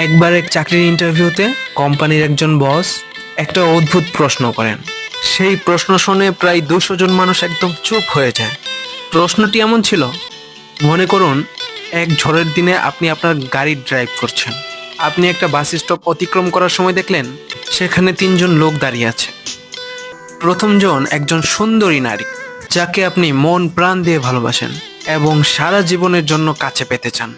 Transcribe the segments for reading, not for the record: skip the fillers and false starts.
একবার এক চাকরির ইন্টারভিউতে কোম্পানির একজন বস একটা অদ্ভুত প্রশ্ন করেন। সেই প্রশ্ন শুনে প্রায় 200 জন মানুষ একদম চুপ হয়ে যায়। প্রশ্নটি এমন ছিল, মনে করুন এক ঝড়ের দিনে আপনি আপনার গাড়ি ড্রাইভ করছেন। আপনি একটা বাস স্টপ অতিক্রম করার সময় দেখলেন সেখানে 3 জন লোক দাঁড়িয়ে আছে। প্রথম জন একজন সুন্দরী নারী, যাকে আপনি মন প্রাণ দিয়ে ভালোবাসেন এবং সারা জীবনের জন্য কাছে পেতে চান।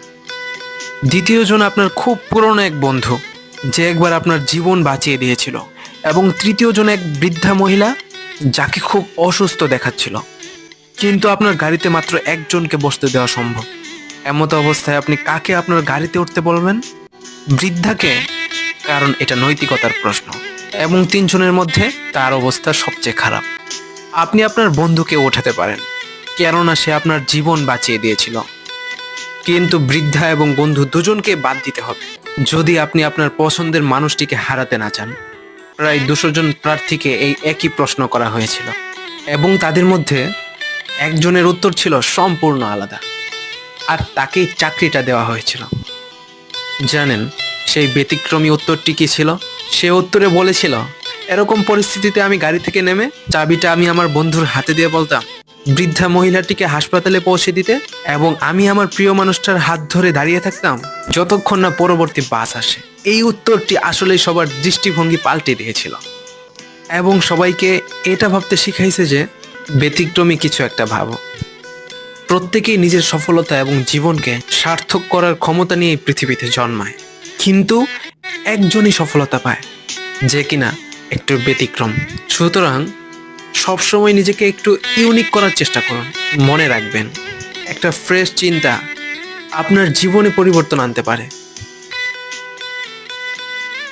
দ্বিতীয় জন আপনার খুব পুরনো এক বন্ধু, যে একবার আপনার জীবন বাঁচিয়ে দিয়েছিল। এবং তৃতীয় জন এক বৃদ্ধা মহিলা, যাকে খুব অসুস্থ দেখাচ্ছিল, কিন্তু আপনার গাড়িতে মাত্র একজনকে বসতে দেওয়া সম্ভব। এমত অবস্থায় আপনি কাকে আপনার গাড়িতে উঠতে বলবেন? বৃদ্ধাকে, কারণ এটা নৈতিকতার প্রশ্ন এবং 3 জনের মধ্যে তার অবস্থা সবচেয়ে খারাপ। আপনি আপনার বন্ধুকে ওঠাতে পারেন, কেননা সে আপনার জীবন বাঁচিয়ে দিয়েছিল, কিন্তু বৃদ্ধা এবং বন্ধু দুজনকে বাদ দিতে হবে যদি আপনি আপনার পছন্দের মানুষটিকে হারাতে না চান। প্রায় 200 জন প্রার্থীকে এই একই প্রশ্ন করা হয়েছিল এবং তাদের মধ্যে একজনের উত্তর ছিল সম্পূর্ণ আলাদা, আর তাকেই চাকরিটা দেওয়া হয়েছিল। জানেন সেই ব্যতিক্রমী উত্তরটি কি ছিল? সে উত্তরে বলেছিল, এরকম পরিস্থিতিতে আমি গাড়ি থেকে নেমে চাবিটা আমি আমার বন্ধুর হাতে দিয়ে বলতাম বৃদ্ধা মহিলাটিকে হাসপাতালে পৌঁছে দিতে, এবং আমি আমার প্রিয় মানুষটার হাত ধরে দাঁড়িয়ে থাকতাম যতক্ষণ না পরবর্তী বাস আসে। এই উত্তরটি আসলে সবার দৃষ্টিভঙ্গি পাল্টে দিয়েছিল এবং সবাইকে এটা ভাবতে শিখাইছে যে ব্যতিক্রমী কিছু একটা ভাবো। প্রত্যেকেই নিজের সফলতা এবং জীবনকে সার্থক করার ক্ষমতা নিয়ে পৃথিবীতে জন্মায়, কিন্তু একজনই সফলতা পায়, যে কিনা একটু ব্যতিক্রম। সুতরাং সবসময় নিজেকে একটু ইউনিক করার চেষ্টা করুন। মনে রাখবেন, একটা ফ্রেশ চিন্তা আপনার জীবনে পরিবর্তন আনতে পারে।